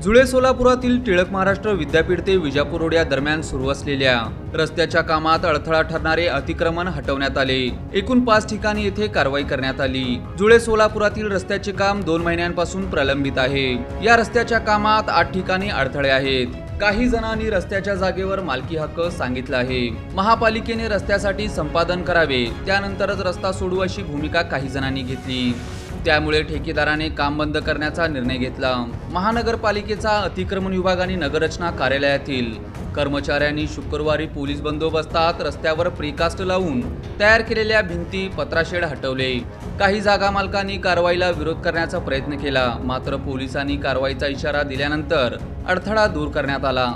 जुळे सोलापुरातील टिळक महाराष्ट्र विद्यापीठ ते विजापूर रोड या दरम्यान सुरू असलेल्या रस्त्याच्या कामात अडथळा ठरणारे अतिक्रमण हटवण्यात आले। एकूण 5 ठिकाणी येथे कारवाई करण्यात आली। जुळे सोलापुरातील रस्त्याचे काम 2 महिन्यांपासून प्रलंबित आहे। या रस्त्याच्या कामात 8 ठिकाणी अडथळे आहेत। काही जणांनी रस्त्याच्या जागेवर मालकी हक्क सांगितला आहे। महापालिकेने रस्त्यासाठी संपादन करावे, त्यानंतरच रस्ता सोडू अशी भूमिका काही जणांनी घेतली। त्यामुळे ठेकेदाराने काम बंद करण्याचा निर्णय घेतला। महानगरपालिकेचा अतिक्रमण विभाग आणि नगररचना कार्यालयातील कर्मचाऱ्यांनी शुक्रवारी पोलीस बंदोबस्तात रस्त्यावर प्रीकास्ट लावून तयार केलेल्या भिंती, पत्राशेड हटवले। काही जागा मालकांनी कारवाईला विरोध करण्याचा प्रयत्न केला, मात्र पोलिसांनी कारवाईचा इशारा दिल्यानंतर अडथळा दूर करण्यात आला।